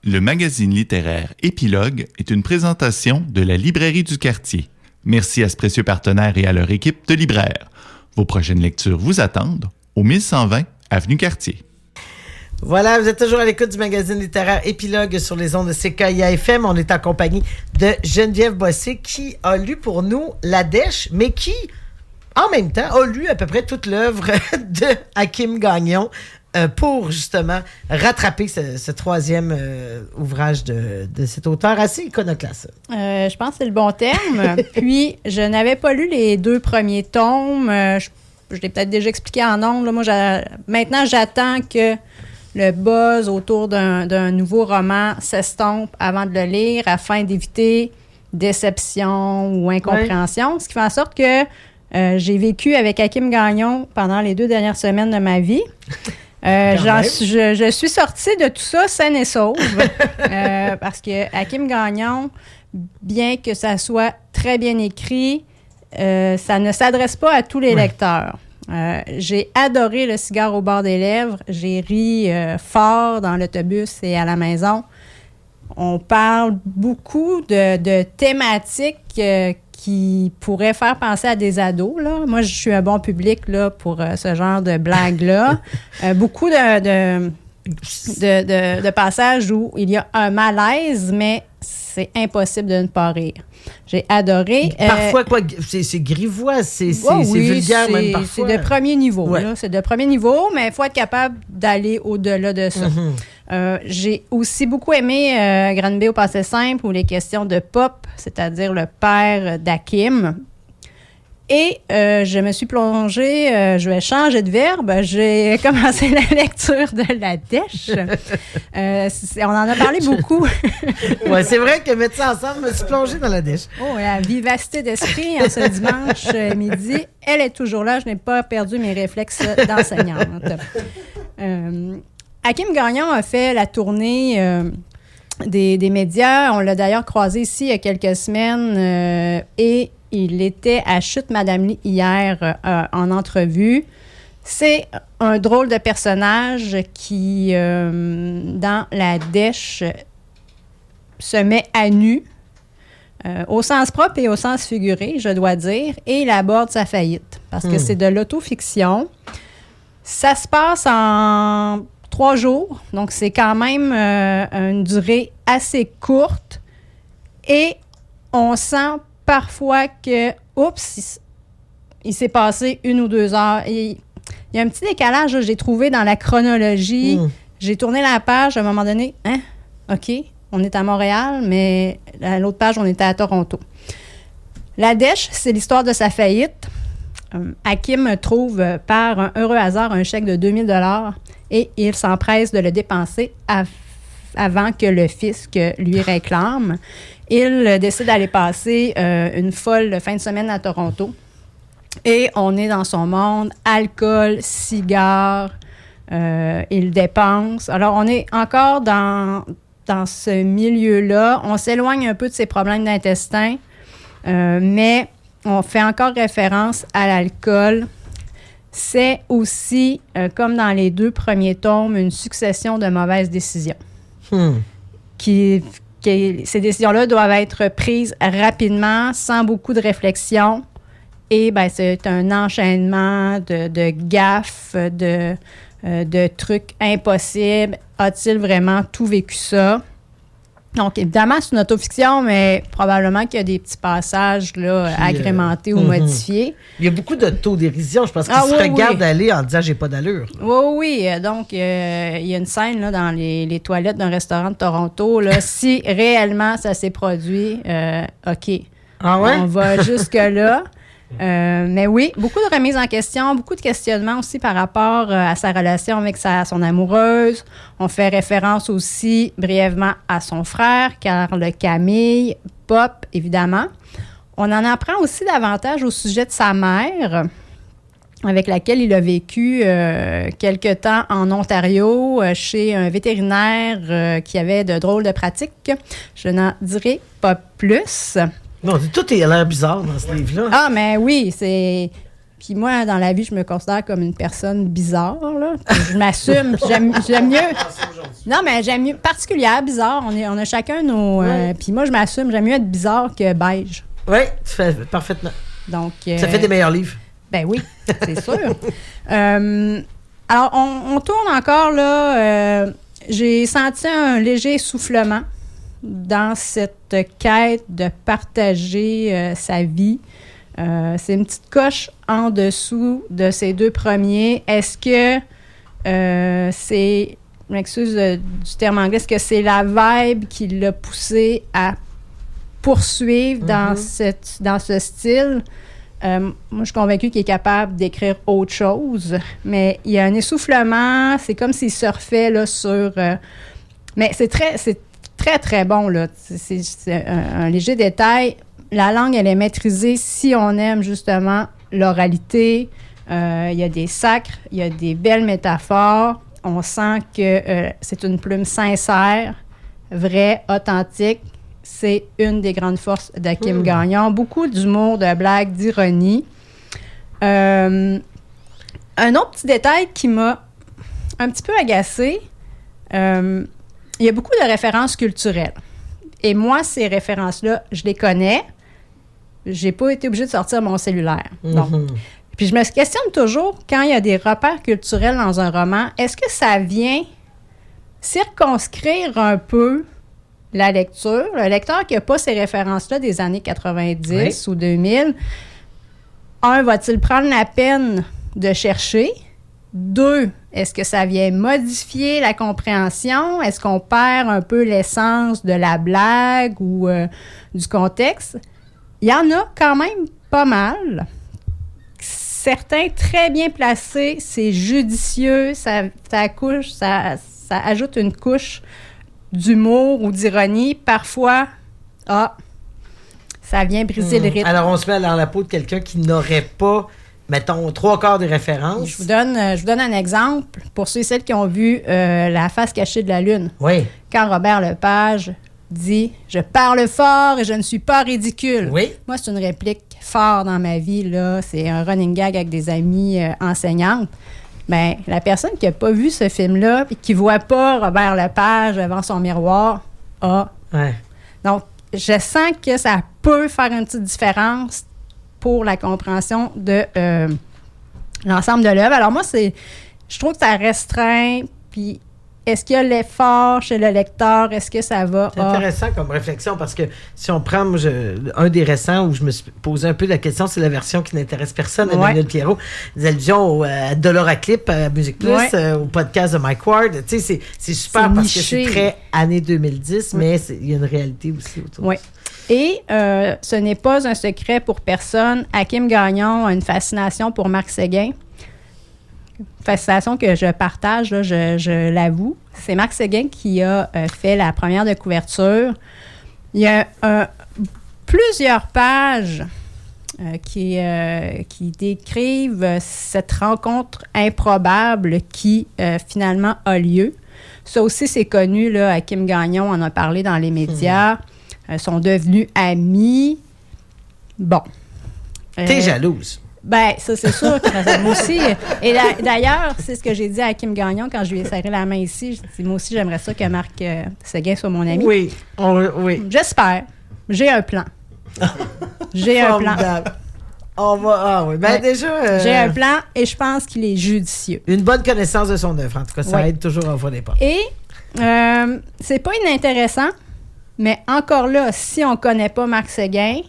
Le magazine littéraire Épilogue est une présentation de la Librairie du Quartier. Merci à ce précieux partenaire et à leur équipe de libraires. Vos prochaines lectures vous attendent au 1120 Avenue Cartier. Voilà, vous êtes toujours à l'écoute du magazine littéraire Épilogue sur les ondes de CKIA-FM. On est en compagnie de Geneviève Bossé qui a lu pour nous La Dèche, mais qui, en même temps, a lu à peu près toute l'œuvre de Hakim Gagnon pour justement rattraper ce troisième ouvrage de cet auteur assez iconoclaste. Je pense que c'est le bon terme. Puis, je n'avais pas lu les 2 premiers tomes. Je l'ai peut-être déjà expliqué en ondes. Là. Moi, maintenant, j'attends que le buzz autour d'un nouveau roman s'estompe avant de le lire afin d'éviter déception ou incompréhension. Ce qui fait en sorte que j'ai vécu avec Hakim Gagnon pendant les 2 dernières semaines de ma vie. Je suis sortie de tout ça saine et sauve parce que Hakim Gagnon, bien que ça soit très bien écrit, ça ne s'adresse pas à tous les lecteurs. J'ai adoré Le cigare au bord des lèvres. J'ai ri fort dans l'autobus et à la maison. On parle beaucoup de thématiques qui pourraient faire penser à des ados. Là. Moi, je suis un bon public là, pour ce genre de blagues-là. Beaucoup de passages où il y a un malaise, mais c'est impossible de ne pas rire. J'ai adoré. Parfois, c'est grivois, c'est vulgaire même parfois. C'est de premier niveau. Ouais. Là, c'est de premier niveau, mais il faut être capable d'aller au-delà de ça. J'ai aussi beaucoup aimé Granby au passé simple ou les questions de Pop, c'est-à-dire le père d'Hakim. Et je me suis plongée, je vais changer de verbe, j'ai commencé la lecture de La Dèche. On en a parlé beaucoup. Oui, c'est vrai que mettre ça ensemble, je me suis plongée dans La Dèche. Oh, la vivacité d'esprit en ce dimanche midi, elle est toujours là. Je n'ai pas perdu mes réflexes d'enseignante. Hakim Gagnon a fait la tournée des médias. On l'a d'ailleurs croisé ici il y a quelques semaines et il était à Chute Madame Lee hier en entrevue. C'est un drôle de personnage qui, dans La Dèche, se met à nu, au sens propre et au sens figuré, je dois dire, et il aborde sa faillite. Parce que c'est de l'autofiction. Ça se passe en 3 jours, donc c'est quand même une durée assez courte. Et on sent parfois que, il s'est passé 1 ou 2 heures. Il y a un petit décalage, là, j'ai trouvé dans la chronologie. J'ai tourné la page, à un moment donné, OK, on est à Montréal, mais à l'autre page, on était à Toronto. La Dèche, c'est l'histoire de sa faillite. Hakim trouve par un heureux hasard un chèque de 2000 $ et il s'empresse de le dépenser avant que le fisc lui réclame. Il décide d'aller passer une folle fin de semaine à Toronto. Et on est dans son monde, alcool, cigares, il dépense. Alors, on est encore dans ce milieu-là. On s'éloigne un peu de ses problèmes d'intestin, mais on fait encore référence à l'alcool. C'est aussi, comme dans les 2 premiers tomes, une succession de mauvaises décisions. Ces décisions-là doivent être prises rapidement, sans beaucoup de réflexion. Et c'est un enchaînement de gaffes, de trucs impossibles. A-t-il vraiment tout vécu ça? Donc, évidemment, c'est une autofiction, mais probablement qu'il y a des petits passages là, agrémentés ou modifiés. Il y a beaucoup d'autodérision. Je pense qu'il se regarde aller en disant « j'ai pas d'allure ». Oui. Donc, il y a une scène là, dans les toilettes d'un restaurant de Toronto. Là, si réellement ça s'est produit, OK. Ah ouais? On va jusque-là. Mais oui, beaucoup de remises en question, beaucoup de questionnements aussi par rapport à sa relation avec son amoureuse. On fait référence aussi brièvement à son frère, Carl Camille, Pop, évidemment. On en apprend aussi davantage au sujet de sa mère, avec laquelle il a vécu quelque temps en Ontario, chez un vétérinaire qui avait de drôles de pratiques. Je n'en dirai pas plus. Non, tout a l'air bizarre dans ce livre-là. Ah, mais oui, c'est... Puis moi, dans la vie, je me considère comme une personne bizarre, là. Puis je m'assume. J'aime mieux... Non, mais j'aime mieux... Particulière, bizarre. On a chacun nos... puis moi, je m'assume. J'aime mieux être bizarre que beige. Oui, tu fais parfaitement. Donc... ça fait des meilleurs livres. Ben oui, c'est sûr. Alors, on tourne encore, là. J'ai senti un léger essoufflement dans cette quête de partager sa vie. C'est une petite coche en dessous de ces deux premiers. Est-ce que c'est, je m'excuse du terme anglais, est-ce que c'est la vibe qui l'a poussé à poursuivre dans ce style? Moi, je suis convaincue qu'il est capable d'écrire autre chose, mais il y a un essoufflement, c'est comme s'il surfait là, sur... mais c'est très, très bon, là. C'est un léger détail. La langue, elle est maîtrisée si on aime justement l'oralité. Il y a des sacres, il y a des belles métaphores. On sent que c'est une plume sincère, vraie, authentique. C'est une des grandes forces d'Hakim Gagnon. Beaucoup d'humour, de blagues, d'ironie. Un autre petit détail qui m'a un petit peu agacée, il y a beaucoup de références culturelles. Et moi, ces références-là, je les connais. J'ai pas été obligée de sortir mon cellulaire. Donc, puis je me questionne toujours, quand il y a des repères culturels dans un roman, est-ce que ça vient circonscrire un peu la lecture? Le lecteur qui n'a pas ces références-là des années 90 ou 2000, va-t-il prendre la peine de chercher? 2, est-ce que ça vient modifier la compréhension? Est-ce qu'on perd un peu l'essence de la blague ou du contexte? Il y en a quand même pas mal. Certains très bien placés, c'est judicieux, ça ajoute une couche d'humour ou d'ironie. Parfois, ça vient briser le rythme. Alors, on se met dans la peau de quelqu'un qui n'aurait pas, mettons, 3/4 des références. Je vous donne un exemple pour ceux et celles qui ont vu La face cachée de la Lune. Oui. Quand Robert Lepage dit « Je parle fort et je ne suis pas ridicule ». Oui. Moi, c'est une réplique forte dans ma vie, là. C'est un running gag avec des amies enseignantes. Bien, la personne qui n'a pas vu ce film-là et qui ne voit pas Robert Lepage devant son miroir, Ouais. Donc, je sens que ça peut faire une petite différence pour la compréhension de l'ensemble de l'œuvre. Alors moi, je trouve que ça restreint, puis est-ce qu'il y a l'effort chez le lecteur? Est-ce que ça va? C'est intéressant comme réflexion parce que si on prend un des récents où je me suis posé un peu la question, c'est la version qui n'intéresse personne, Emmanuel Pierrot, des allusions à Dolora Clip, à Musique Plus, au podcast de Mike Ward. Tu sais, c'est super parce que c'est très années 2010, mais il y a une réalité aussi autour de ça. Et ce n'est pas un secret pour personne. Hakim Gagnon a une fascination pour Marc Séguin. Fascination que je partage, là, je l'avoue. C'est Marc Séguin qui a fait la première de couverture. Il y a plusieurs pages qui décrivent cette rencontre improbable qui finalement a lieu. Ça aussi, c'est connu. Là, Hakim Gagnon en a parlé dans les médias. Sont devenus amis. Bon. T'es jalouse. Ben, ça, c'est sûr que moi aussi. Et d'ailleurs, c'est ce que j'ai dit à Hakim Gagnon quand je lui ai serré la main ici. J'ai dit, moi aussi, j'aimerais ça que Marc Séguin soit mon ami. Oui, oui. J'espère. J'ai un plan. J'ai un plan. On va. Oui. Ben, déjà. J'ai un plan et je pense qu'il est judicieux. Une bonne connaissance de son œuvre. En tout cas, ça aide toujours à ouvrir des portes. Et c'est pas inintéressant, mais encore là, si on connaît pas Marc Séguin,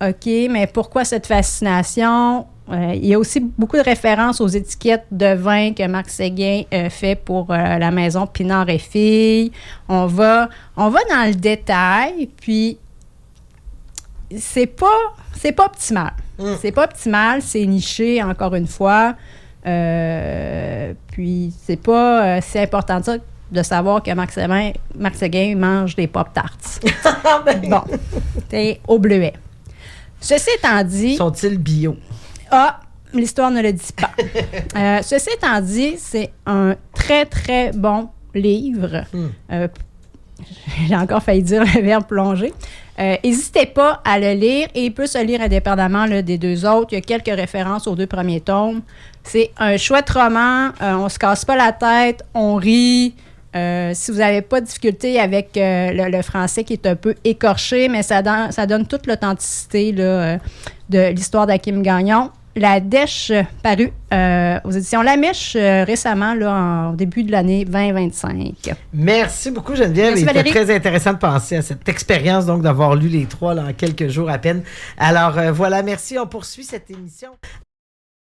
OK, mais pourquoi cette fascination? Il y a aussi beaucoup de références aux étiquettes de vin que Marc Séguin fait pour la maison Pinard et Filles. On va dans le détail, puis c'est pas optimal. C'est pas optimal, c'est niché, encore une fois. Puis c'est pas si important de savoir que Marc Séguin mange des Pop-Tarts. Bon, c'est au bleuet. Ceci étant dit... Sont-ils bio? L'histoire ne le dit pas. Ceci étant dit, c'est un très, très bon livre. J'ai encore failli dire le verbe plonger. N'hésitez pas à le lire et il peut se lire indépendamment là, des deux autres. Il y a quelques références aux deux premiers tomes. C'est un chouette roman. On ne se casse pas la tête. On rit. Si vous n'avez pas de difficulté avec le français qui est un peu écorché, mais ça donne toute l'authenticité là, de l'histoire d'Hakim Gagnon. La Dèche, parue aux éditions La Mèche récemment, là, au début de l'année 2025. Merci beaucoup, Geneviève. Merci, C'était Valérie. très intéressant de penser à cette expérience, donc, d'avoir lu les trois là, en quelques jours à peine. Alors, voilà, merci. On poursuit cette émission.